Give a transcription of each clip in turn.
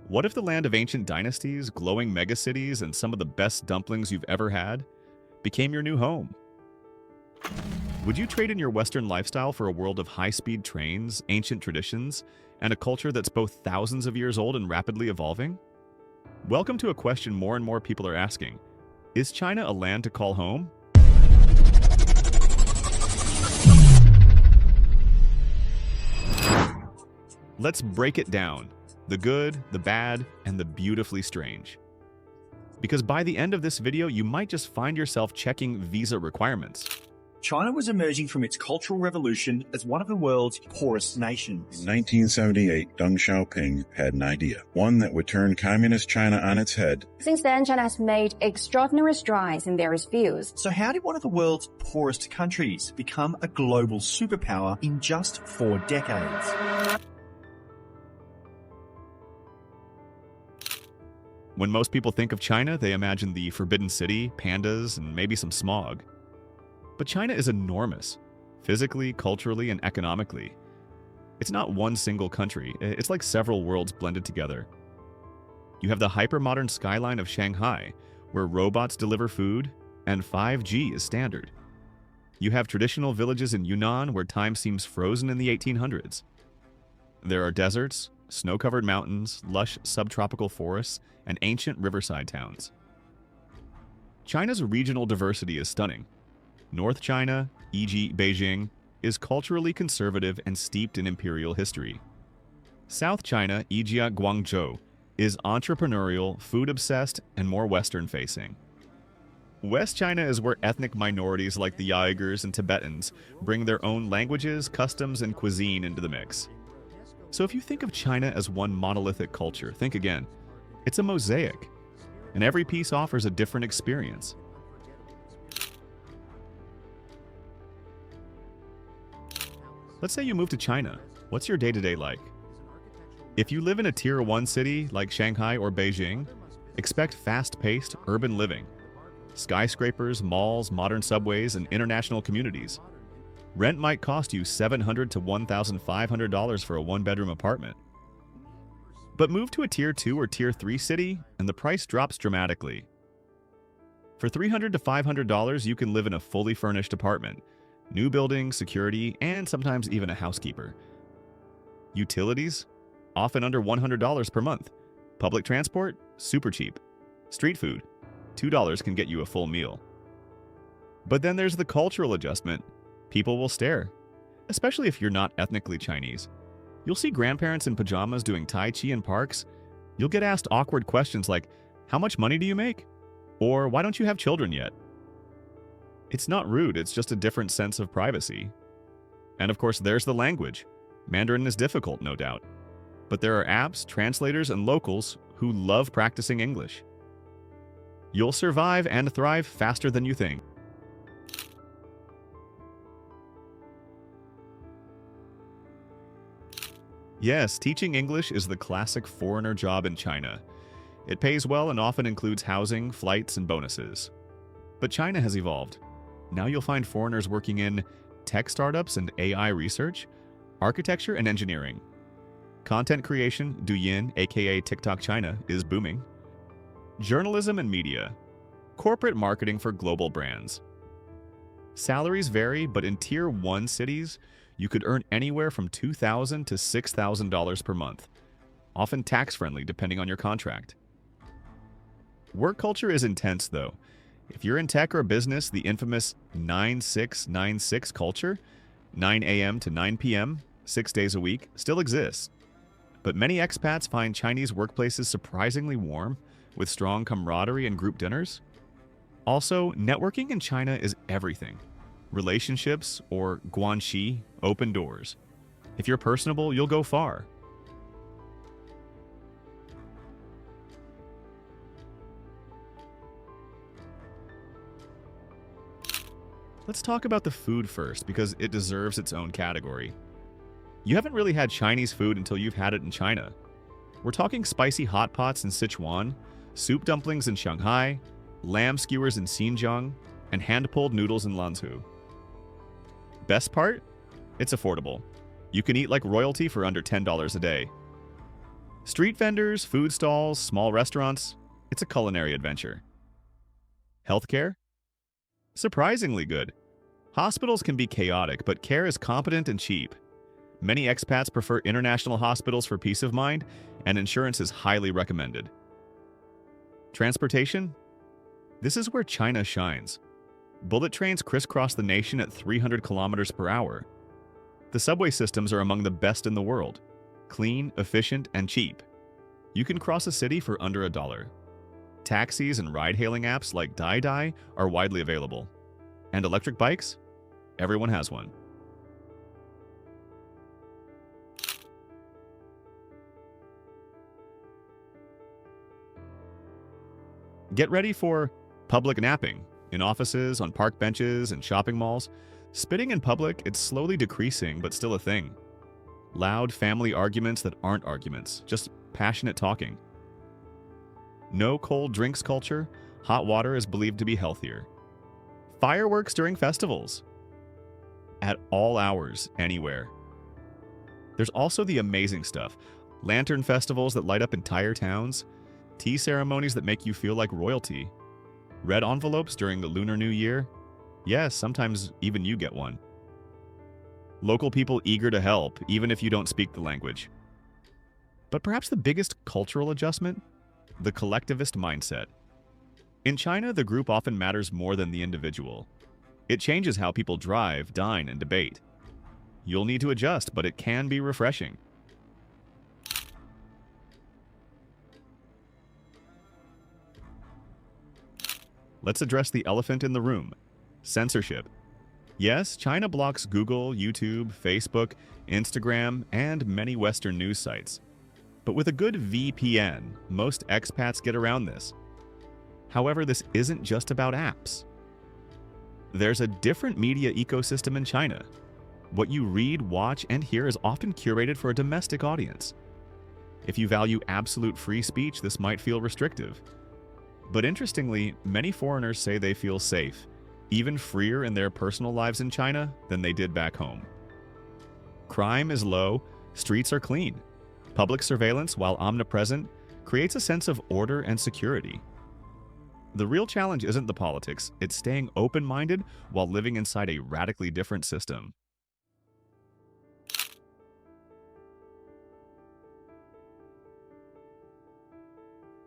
What if the land of ancient dynasties, glowing megacities, and some of the best dumplings you've ever had became your new home? Would you trade in your Western lifestyle for a world of high-speed trains, ancient traditions, and a culture that's both thousands of years old and rapidly evolving? Welcome to a question more and more people are asking. Is China a land to call home? Let's break it down. The good, the bad, and the beautifully strange. Because by the end of this video, you might just find yourself checking visa requirements. China was emerging from its Cultural Revolution as one of the world's poorest nations. In 1978, Deng Xiaoping had an idea, one that would turn communist China on its head. Since then, China has made extraordinary strides in various fields. So how did one of the world's poorest countries become a global superpower in just 4 decades? When most people think of China, they imagine the Forbidden City, pandas, and maybe some smog. But China is enormous, physically, culturally, and economically. It's not one single country, it's like several worlds blended together. You have the hyper-modern skyline of Shanghai, where robots deliver food, and 5G is standard. You have traditional villages in Yunnan, where time seems frozen in the 1800s. There are deserts, snow-covered mountains, lush subtropical forests, and ancient riverside towns. China's regional diversity is stunning. North China, e.g. Beijing, is culturally conservative and steeped in imperial history. South China, e.g. Guangzhou, is entrepreneurial, food-obsessed, and more Western-facing. West China is where ethnic minorities like the Uyghurs and Tibetans bring their own languages, customs, and cuisine into the mix. So if you think of China as one monolithic culture, think again. It's a mosaic, and every piece offers a different experience. Let's say you move to China. What's your day-to-day like? If you live in a Tier 1 city like Shanghai or Beijing, expect fast-paced urban living. Skyscrapers, malls, modern subways, and international communities. Rent might cost you $700 to $1,500 for a one-bedroom apartment. But move to a Tier 2 or Tier 3 city, and the price drops dramatically. For $300 to $500, you can live in a fully furnished apartment, new building, security, and sometimes even a housekeeper. Utilities? Often under $100 per month. Public transport? Super cheap. Street food? $2 can get you a full meal. But then there's the cultural adjustment. People will stare, especially if you're not ethnically Chinese. You'll see grandparents in pajamas doing Tai Chi in parks. You'll get asked awkward questions like, "How much money do you make?" Or, "Why don't you have children yet?" It's not rude, it's just a different sense of privacy. And of course, there's the language. Mandarin is difficult, no doubt. But there are apps, translators, and locals who love practicing English. You'll survive and thrive faster than you think. Yes, teaching English is the classic foreigner job in China. It pays well and often includes housing, flights, and bonuses. But China has evolved. Now you'll find foreigners working in tech startups and AI research, architecture and engineering. Content creation, Douyin, aka TikTok China, is booming. Journalism and media. Corporate marketing for global brands. Salaries vary, but in Tier 1 cities, you could earn anywhere from $2,000 to $6,000 per month, often tax-friendly depending on your contract. Work culture is intense, though. If you're in tech or business, the infamous 9696 culture, 9 a.m. to 9 p.m., 6 days a week, still exists. But many expats find Chinese workplaces surprisingly warm, with strong camaraderie and group dinners. Also, networking in China is everything. Relationships, or guanxi, open doors. If you're personable, you'll go far. Let's talk about the food first, because it deserves its own category. You haven't really had Chinese food until you've had it in China. We're talking spicy hot pots in Sichuan, soup dumplings in Shanghai, lamb skewers in Xinjiang, and hand-pulled noodles in Lanzhou. Best part? It's affordable. You can eat like royalty for under $10 a day. Street vendors, food stalls, small restaurants, it's a culinary adventure. Healthcare? Surprisingly good. Hospitals can be chaotic, but care is competent and cheap. Many expats prefer international hospitals for peace of mind, and insurance is highly recommended. Transportation? This is where China shines. Bullet trains crisscross the nation at 300 kilometers per hour. The subway systems are among the best in the world. Clean, efficient, and cheap. You can cross a city for under $1. Taxis and ride-hailing apps like Dai are widely available. And electric bikes? Everyone has one. Get ready for public napping in offices, on park benches, and shopping malls. Spitting in public, it's slowly decreasing, but still a thing. Loud family arguments that aren't arguments, just passionate talking. No cold drinks culture. Hot water is believed to be healthier. Fireworks during festivals. At all hours, anywhere. There's also the amazing stuff. Lantern festivals that light up entire towns. Tea ceremonies that make you feel like royalty. Red envelopes during the Lunar New Year. Yes, sometimes even you get one. Local people eager to help, even if you don't speak the language. But perhaps the biggest cultural adjustment? The collectivist mindset. In China, the group often matters more than the individual. It changes how people drive, dine, and debate. You'll need to adjust, but it can be refreshing. Let's address the elephant in the room: censorship. Yes, China blocks Google, YouTube, Facebook, Instagram, and many Western news sites. But with a good VPN, most expats get around this. However, this isn't just about apps. There's a different media ecosystem in China. What you read, watch, and hear is often curated for a domestic audience. If you value absolute free speech, this might feel restrictive. But interestingly, many foreigners say they feel safe, even freer in their personal lives in China than they did back home. Crime is low, streets are clean. Public surveillance, while omnipresent, creates a sense of order and security. The real challenge isn't the politics, it's staying open-minded while living inside a radically different system.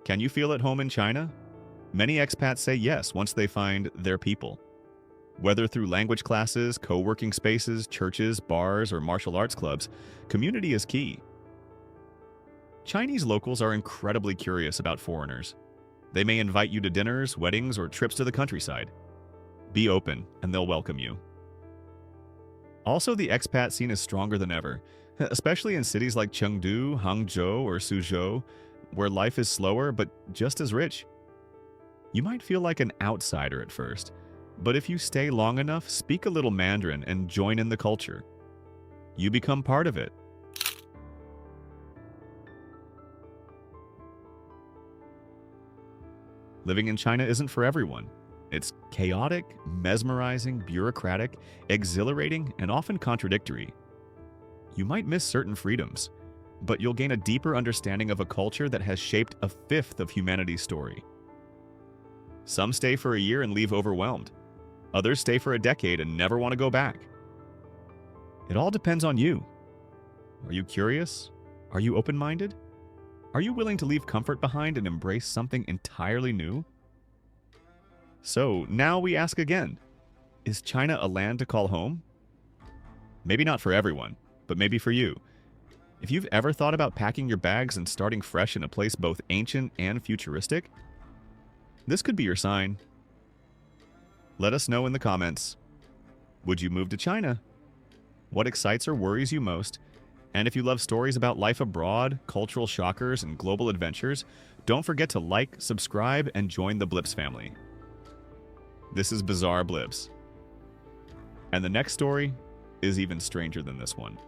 Can you feel at home in China? Many expats say yes once they find their people. Whether through language classes, co-working spaces, churches, bars, or martial arts clubs, community is key. Chinese locals are incredibly curious about foreigners. They may invite you to dinners, weddings, or trips to the countryside. Be open, and they'll welcome you. Also, the expat scene is stronger than ever, especially in cities like Chengdu, Hangzhou, or Suzhou, where life is slower but just as rich. You might feel like an outsider at first, but if you stay long enough, speak a little Mandarin, and join in the culture, you become part of it. Living in China isn't for everyone. It's chaotic, mesmerizing, bureaucratic, exhilarating, and often contradictory. You might miss certain freedoms, but you'll gain a deeper understanding of a culture that has shaped a fifth of humanity's story. Some stay for a year and leave overwhelmed. Others stay for a decade and never want to go back. It all depends on you. Are you curious? Are you open-minded? Are you willing to leave comfort behind and embrace something entirely new? So now we ask again, is China a land to call home? Maybe not for everyone, but maybe for you. If you've ever thought about packing your bags and starting fresh in a place both ancient and futuristic, this could be your sign. Let us know in the comments. Would you move to China? What excites or worries you most? And if you love stories about life abroad, cultural shockers, and global adventures, don't forget to like, subscribe, and join the Blips family. This is Bizarre Blips. And the next story is even stranger than this one.